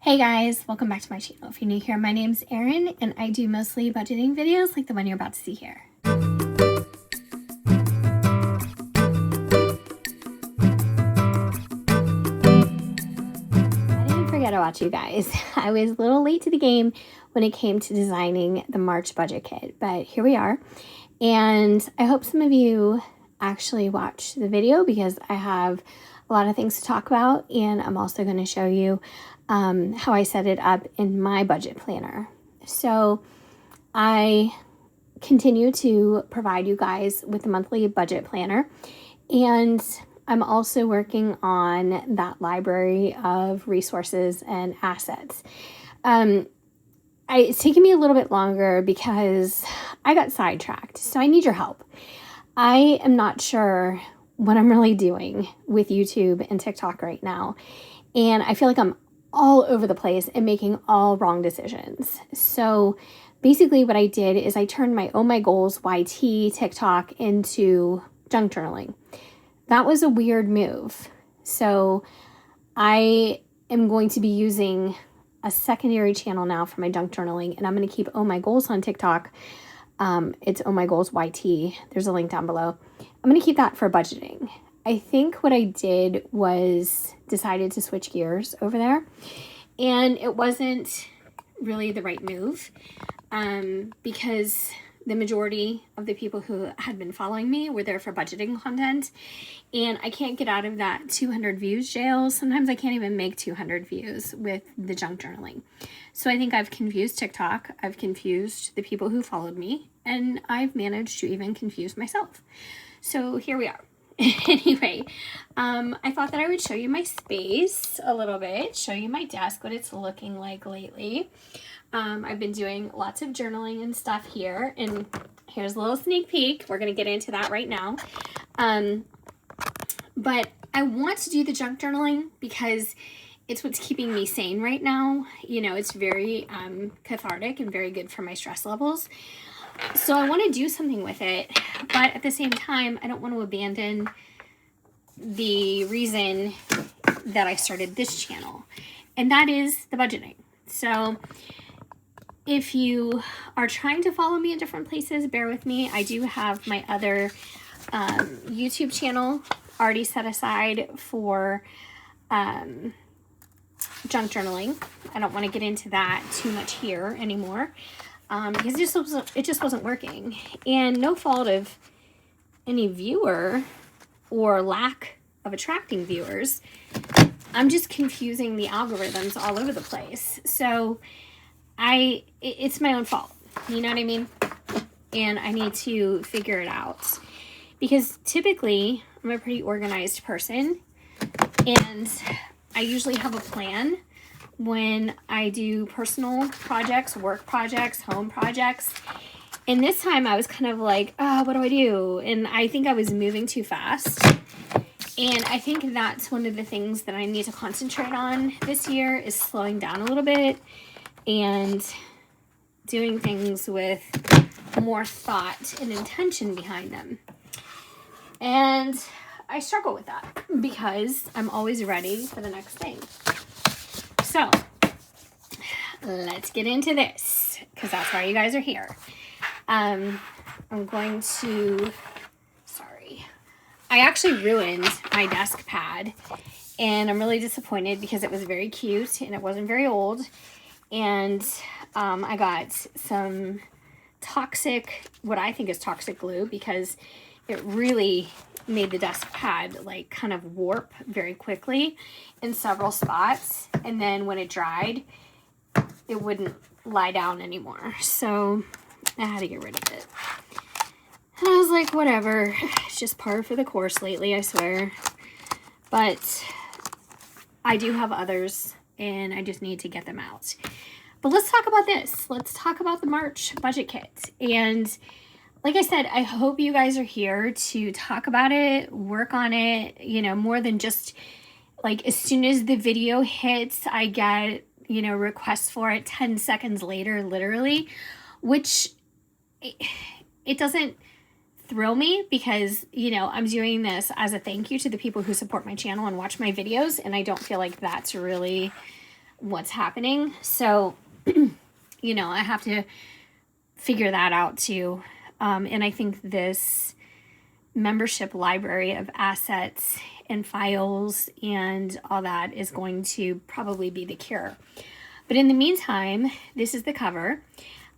Hey guys, welcome back to my channel. If you're new here, my name's Erin and I do mostly budgeting videos like the one you're about to see here. I didn't forget about you guys. I was a little late to the game when it came to designing the March budget kit, but here we are. And I hope some of you actually watched the video because I have a lot of things to talk about, and I'm also going to show you how I set it up in my budget planner. So I continue to provide you guys with a monthly budget planner, and I'm also working on that library of resources and assets. It's taken me a little bit longer because I got sidetracked, so I need your help. I am not sure what I'm really doing with YouTube and TikTok right now, and I feel like I'm all over the place and making all wrong decisions. So basically what I did is I turned my Oh My Goals YT TikTok into junk journaling. That was a weird move. So I am going to be using a secondary channel now for my junk journaling, and I'm going to keep Oh My Goals on TikTok. It's Oh My Goals YT. There's a link down below. I'm going to keep that for budgeting. I think what I did was decided to switch gears over there, and it wasn't really the right move because the majority of the people who had been following me were there for budgeting content, and I can't get out of that 200 views jail. Sometimes I can't even make 200 views with the junk journaling. So I think I've confused TikTok, I've confused the people who followed me, and I've managed to even confuse myself. So here we are. Anyway, I thought that I would show you my space a little bit, show you my desk, what it's looking like lately. I've been doing lots of journaling and stuff here, and here's a little sneak peek. We're going to get into that right now. But I want to do the junk journaling because it's what's keeping me sane right now. You know, it's very cathartic and very good for my stress levels. So I want to do something with it, but at the same time, I don't want to abandon the reason that I started this channel, and that is the budgeting. So if you are trying to follow me in different places, bear with me. I do have my other YouTube channel already set aside for junk journaling. I don't want to get into that too much here anymore. Because it just wasn't working, and no fault of any viewer or lack of attracting viewers. I'm just confusing the algorithms all over the place. So it's my own fault. You know what I mean? And I need to figure it out, because typically I'm a pretty organized person, and I usually have a plan when I do personal projects, work projects, home projects. And this time I was kind of like, oh, what do I do? And I think I was moving too fast. And I think that's one of the things that I need to concentrate on this year, is slowing down a little bit and doing things with more thought and intention behind them. And I struggle with that because I'm always ready for the next thing. So let's get into this, because that's why you guys are here. I'm going to, I actually ruined my desk pad, and I'm really disappointed because it was very cute and it wasn't very old. And I got some toxic, what I think is toxic glue, because it really made the desk pad like kind of warp very quickly in several spots, and then when it dried it wouldn't lie down anymore, so I had to get rid of it. And I was like, whatever, it's just par for the course lately, I swear. But I do have others, and I just need to get them out. But let's talk about this. Let's talk about the March budget kit. And like I said, I hope you guys are here to talk about it, work on it, you know, more than just like as soon as the video hits, I get, you know, requests for it 10 seconds later, literally, which it doesn't thrill me because, you know, I'm doing this as a thank you to the people who support my channel and watch my videos, and I don't feel like that's really what's happening. So, you know, I have to figure that out too. And I think this membership library of assets and files and all that is going to probably be the cure. But in the meantime, this is the cover.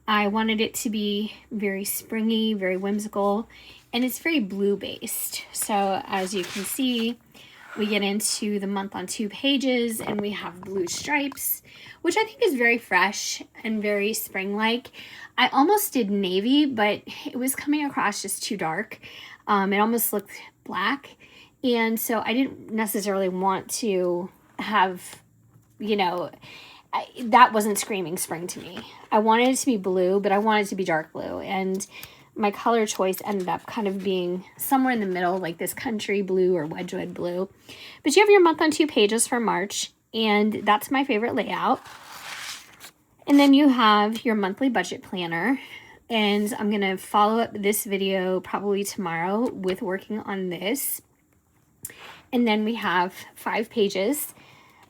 I wanted it to be very springy, very whimsical, and it's very blue based. So as you can see, we get into the month on 2 pages and we have blue stripes, which I think is very fresh and very spring-like. I almost did navy, but it was coming across just too dark. It almost looked black. And so I didn't necessarily want to have, you know, that wasn't screaming spring to me. I wanted it to be blue, but I wanted it to be dark blue. And my color choice ended up kind of being somewhere in the middle, like this country blue or Wedgwood blue. But you have your month on 2 pages for March, and that's my favorite layout. And then you have your monthly budget planner. And I'm going to follow up this video probably tomorrow with working on this. And then we have 5 pages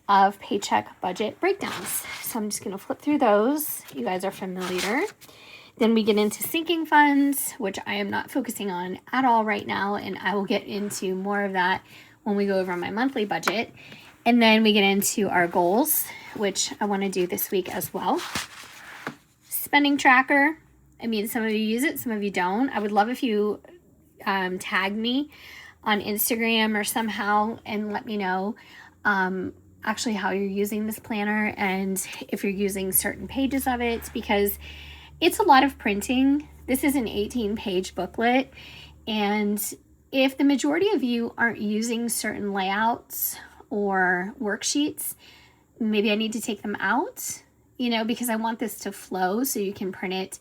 of paycheck budget breakdowns. So I'm just going to flip through those. You guys are familiar. Then we get into sinking funds, which I am not focusing on at all right now. And I will get into more of that when we go over my monthly budget. And then we get into our goals, which I want to do this week as well. Spending tracker. I mean, some of you use it, some of you don't. I would love if you tag me on Instagram or somehow and let me know actually how you're using this planner and if you're using certain pages of it, because it's a lot of printing. This is an 18-page booklet, and if the majority of you aren't using certain layouts or worksheets, maybe I need to take them out, you know, because I want this to flow so you can print it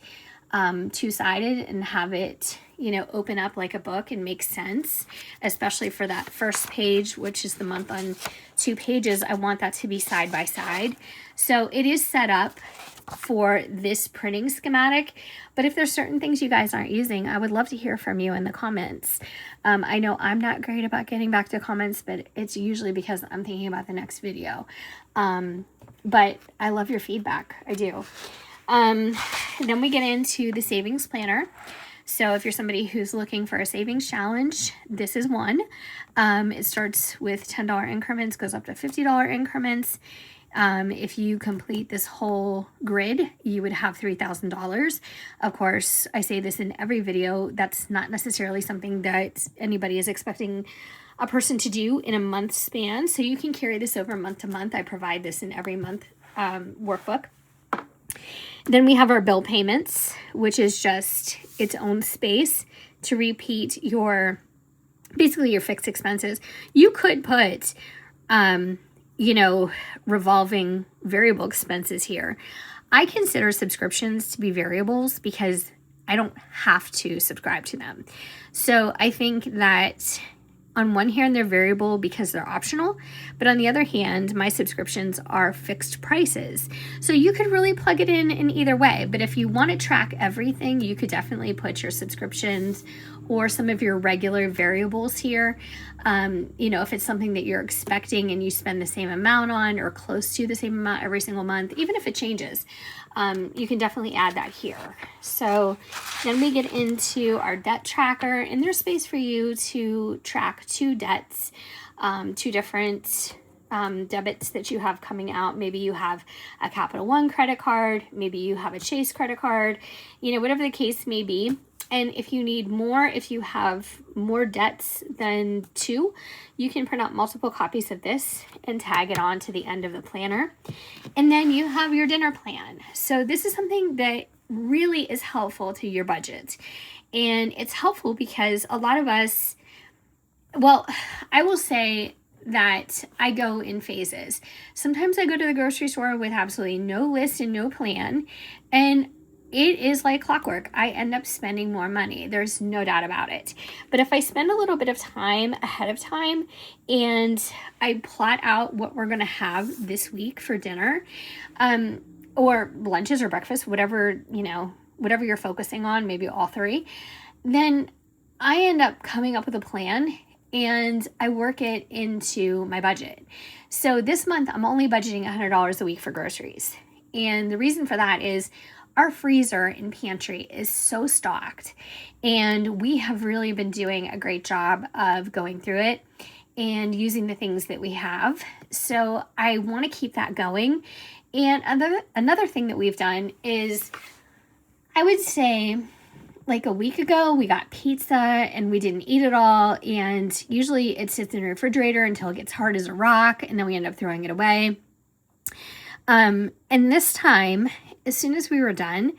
two-sided and have it, you know, open up like a book and make sense, especially for that first page, which is the month on 2 pages. I want that to be side by side. So it is set up for this printing schematic, but if there's certain things you guys aren't using, I would love to hear from you in the comments. I know I'm not great about getting back to comments, but it's usually because I'm thinking about the next video. But I love your feedback. I do. Then we get into the savings planner. So if you're somebody who's looking for a savings challenge, this is one. It starts with $10 increments, goes up to $50 increments. If you complete this whole grid, you would have $3,000. Of course, I say this in every video. That's not necessarily something that anybody is expecting a person to do in a month span. So you can carry this over month to month. I provide this in every month workbook. Then we have our bill payments, which is just its own space to repeat your, basically your fixed expenses. You could put, you know, revolving variable expenses here. I consider subscriptions to be variables because I don't have to subscribe to them. So I think that on one hand, they're variable because they're optional, but on the other hand, my subscriptions are fixed prices. So you could really plug it in either way, but if you want to track everything, you could definitely put your subscriptions or some of your regular variables here. You know, if it's something that you're expecting and you spend the same amount on or close to the same amount every single month, even if it changes, you can definitely add that here. So then we get into our debt tracker, and there's space for you to track 2 debts, 2 different debits that you have coming out. Maybe you have a Capital One credit card, maybe you have a Chase credit card, you know, whatever the case may be. And if you need more, if you have more debts than 2, you can print out multiple copies of this and tag it on to the end of the planner. And then you have your dinner plan. So this is something that really is helpful to your budget. And it's helpful because a lot of us, well, I will say that I go in phases. Sometimes I go to the grocery store with absolutely no list and no plan, and it is like clockwork. I end up spending more money. There's no doubt about it. But if I spend a little bit of time ahead of time and I plot out what we're going to have this week for dinner, or lunches or breakfast, whatever, you know, whatever you're focusing on, maybe all 3, then I end up coming up with a plan and I work it into my budget. So this month I'm only budgeting $100 a week for groceries. And the reason for that is our freezer and pantry is so stocked, and we have really been doing a great job of going through it and using the things that we have. So I want to keep that going. And another thing that we've done is, I would say, like a week ago, we got pizza and we didn't eat it all. And usually it sits in the refrigerator until it gets hard as a rock, and then we end up throwing it away. And this time, as soon as we were done,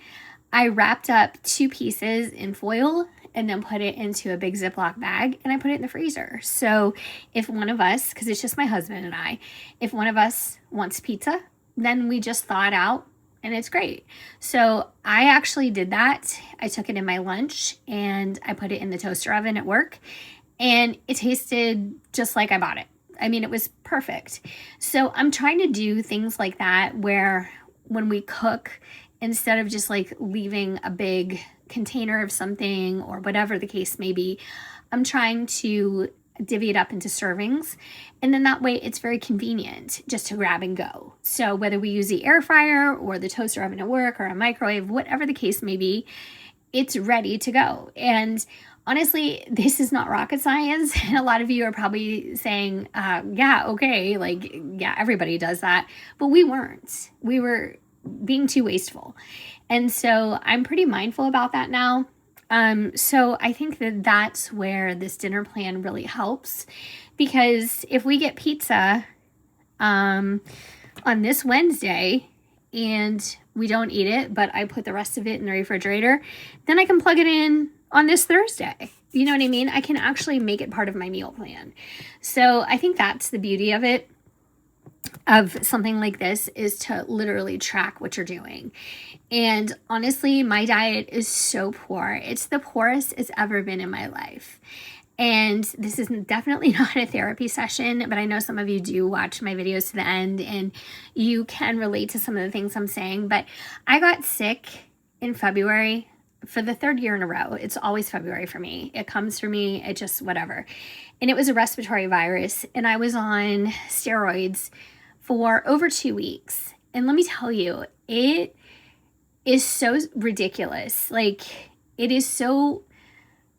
I wrapped up 2 pieces in foil and then put it into a big Ziploc bag, and I put it in the freezer. So if one of us, because it's just my husband and I, if one of us wants pizza, then we just thaw it out, and it's great. So I actually did that. I took it in my lunch and I put it in the toaster oven at work, and it tasted just like I bought it. I mean, it was perfect. So I'm trying to do things like that, where when we cook, instead of just like leaving a big container of something or whatever the case may be, I'm trying to divvy it up into servings. And then that way it's very convenient just to grab and go. So whether we use the air fryer or the toaster oven at work or a microwave, whatever the case may be, it's ready to go. And honestly, this is not rocket science. And a lot of you are probably saying, yeah, okay, like, yeah, everybody does that. But we weren't. We were being too wasteful. And so I'm pretty mindful about that now. So I think that that's where this dinner plan really helps, because if we get pizza on this Wednesday and we don't eat it, but I put the rest of it in the refrigerator, then I can plug it in on this Thursday. You know what I mean? I can actually make it part of my meal plan. So I think that's the beauty of it, of something like this, is to literally track what you're doing. And honestly, my diet is so poor. It's the poorest it's ever been in my life. And this is definitely not a therapy session, but I know some of you do watch my videos to the end and you can relate to some of the things I'm saying. But I got sick in February for the 3rd year in a row. It's always February for me. It comes for me. It just whatever. And it was a respiratory virus. And I was on steroids for over 2 weeks. And let me tell you, it is so ridiculous. Like, it is so,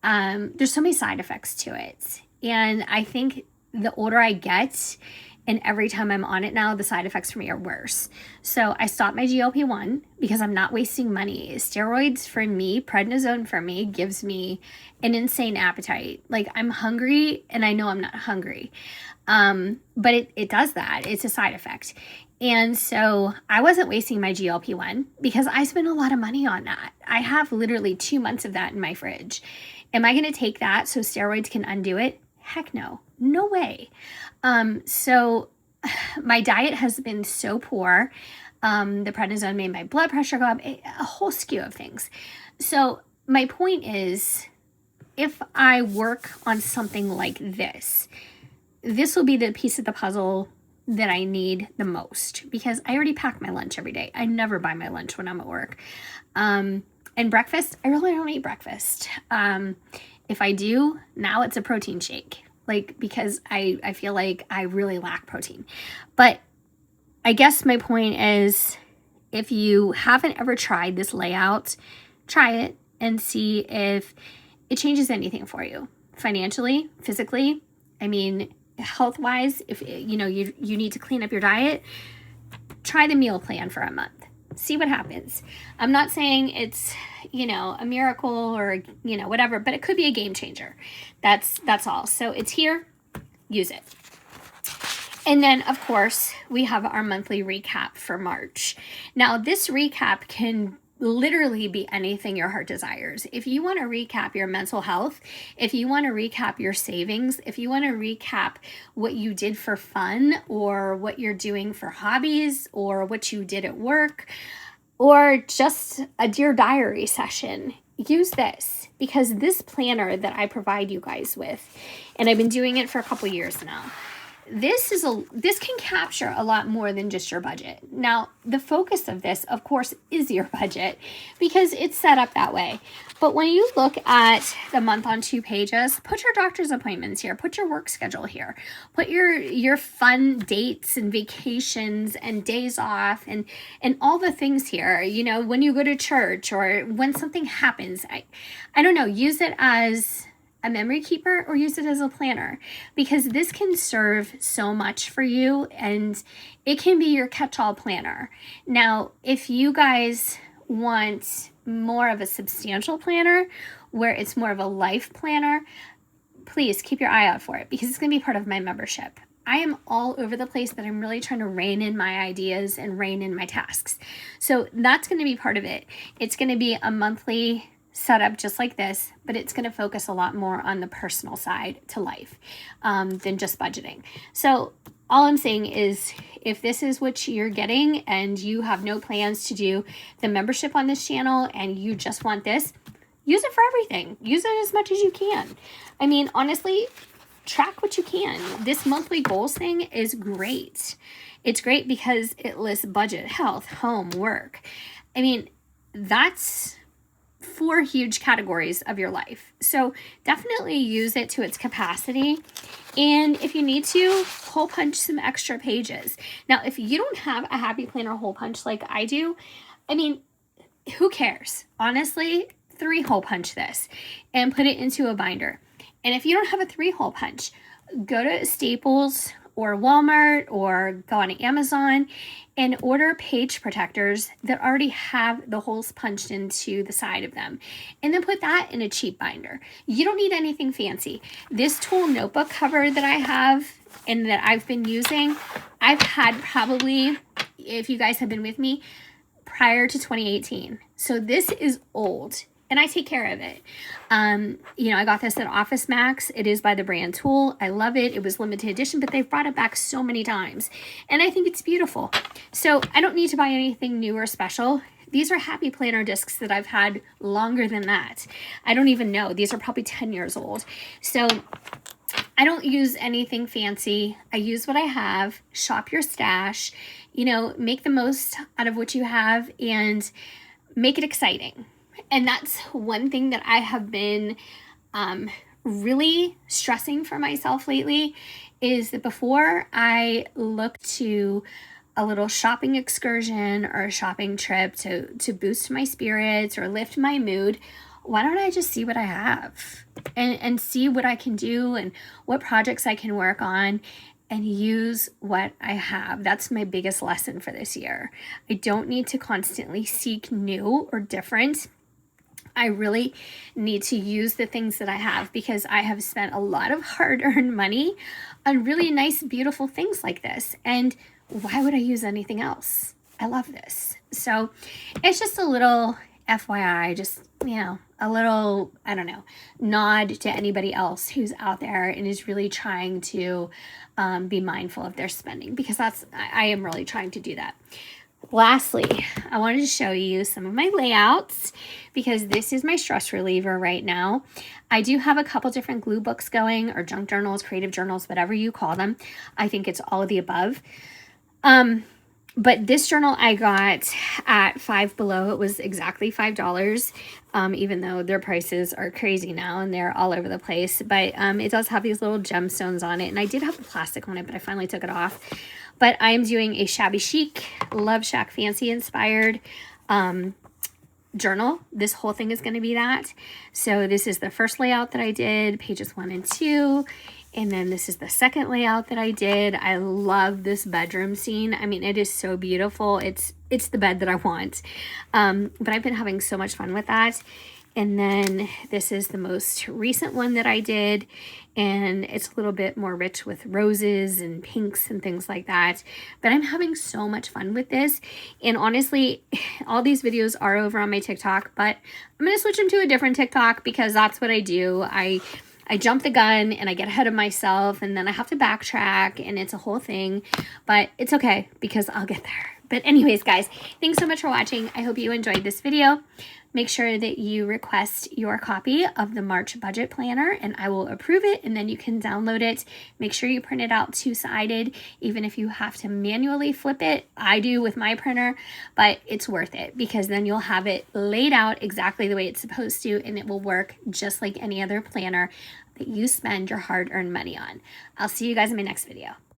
there's so many side effects to it. And I think the older I get, and every time I'm on it now, the side effects for me are worse. So I stopped my GLP-1 because I'm not wasting money. Steroids for me, prednisone for me, gives me an insane appetite. Like, I'm hungry and I know I'm not hungry. But it does that. It's a side effect. And so I wasn't wasting my GLP-1 because I spent a lot of money on that. I have literally 2 months of that in my fridge. Am I going to take that so steroids can undo it? Heck no. No way. So my diet has been so poor. The prednisone made my blood pressure go up, a whole skew of things. So my point is, if I work on something like this, this will be the piece of the puzzle that I need the most, because I already pack my lunch every day. I never buy my lunch when I'm at work. And breakfast, I really don't eat breakfast. If I do, now it's a protein shake. Like, because I feel like I really lack protein. But I guess my point is, if you haven't ever tried this layout, try it and see if it changes anything for you. Financially, physically, I mean, health-wise, if you know you need to clean up your diet, try the meal plan for a month. See what happens. I'm not saying it's, you know, a miracle or, you know, whatever, but it could be a game changer. That's all. So it's here. Use it. And then, of course, we have our monthly recap for March. Now, this recap can literally be anything your heart desires. If you want to recap your mental health, if you want to recap your savings, if you want to recap what you did for fun, or what you're doing for hobbies, or what you did at work, or just a Dear Diary session, use this, because this planner that I provide you guys with, and I've been doing it for a couple years now, this can capture a lot more than just your budget. Now, the focus of this, of course, is your budget because it's set up that way. But when you look at the month on 2 pages, put your doctor's appointments here, put your work schedule here, put your fun dates and vacations and days off and all the things here, you know, when you go to church or when something happens. I don't know, use it as a memory keeper or use it as a planner, because this can serve so much for you and it can be your catch-all planner. Now, if you guys want more of a substantial planner where it's more of a life planner, please keep your eye out for it because it's going to be part of my membership. I am all over the place, but I'm really trying to rein in my ideas and rein in my tasks. So that's going to be part of it. It's going to be a monthly setup just like this, but it's going to focus a lot more on the personal side to life than just budgeting. So all I'm saying is if this is what you're getting and you have no plans to do the membership on this channel and you just want this, use it for everything. Use it as much as you can. I mean, honestly, track what you can. This monthly goals thing is great. It's great because it lists budget, health, home, work. I mean, that's 4 huge categories of your life. So definitely use it to its capacity. And if you need to, hole punch some extra pages. Now, if you don't have a happy planner hole punch like I do, I mean, who cares? Honestly, 3 hole punch this and put it into a binder. And if you don't have a 3 hole punch, go to Staples or Walmart or go on Amazon and order page protectors that already have the holes punched into the side of them. And then put that in a cheap binder. You don't need anything fancy. This tool notebook cover that I have and that I've been using, I've had probably, if you guys have been with me, prior to 2018. So this is old. And I take care of it. You know, I got this at Office Max. It is by the brand Tool. I love it. It was limited edition, but they've brought it back so many times. And I think it's beautiful. So I don't need to buy anything new or special. These are Happy Planner discs that I've had longer than that. I don't even know. These are probably 10 years old. So I don't use anything fancy. I use what I have. Shop your stash. You know, make the most out of what you have and make it exciting. And that's one thing that I have been really stressing for myself lately is that before I look to a little shopping excursion or a shopping trip to boost my spirits or lift my mood, why don't I just see what I have and see what I can do and what projects I can work on and use what I have. That's my biggest lesson for this year. I don't need to constantly seek new or different. I really need to use the things that I have because I have spent a lot of hard-earned money on really nice, beautiful things like this. And why would I use anything else? I love this. So it's just a little FYI, just, you know, a little, I don't know, nod to anybody else who's out there and is really trying to be mindful of their spending because I am really trying to do that. Lastly, I wanted to show you some of my layouts because this is my stress reliever right now. I do have a couple different glue books going or junk journals, creative journals, whatever you call them. I think it's all of the above. But this journal I got at Five Below. It was exactly $5, even though their prices are crazy now and they're all over the place. But it does have these little gemstones on it. And I did have the plastic on it, but I finally took it off. But I am doing a Shabby Chic, Love Shack Fancy inspired journal. This whole thing is going to be that. So this is the first layout that I did, pages 1 and 2. And then this is the second layout that I did. I love this bedroom scene. I mean, it is so beautiful. It's the bed that I want. But I've been having so much fun with that. And then this is the most recent one that I did. And it's a little bit more rich with roses and pinks and things like that. But I'm having so much fun with this. And honestly, all these videos are over on my TikTok. But I'm going to switch them to a different TikTok because that's what I do. I jump the gun and I get ahead of myself and then I have to backtrack and it's a whole thing, but it's okay because I'll get there. But anyways, guys, thanks so much for watching. I hope you enjoyed this video. Make sure that you request your copy of the March budget planner and I will approve it, and then you can download it. Make sure you print it out two-sided, even if you have to manually flip it. I do with my printer, but it's worth it because then you'll have it laid out exactly the way it's supposed to, and it will work just like any other planner that you spend your hard-earned money on. I'll see you guys in my next video.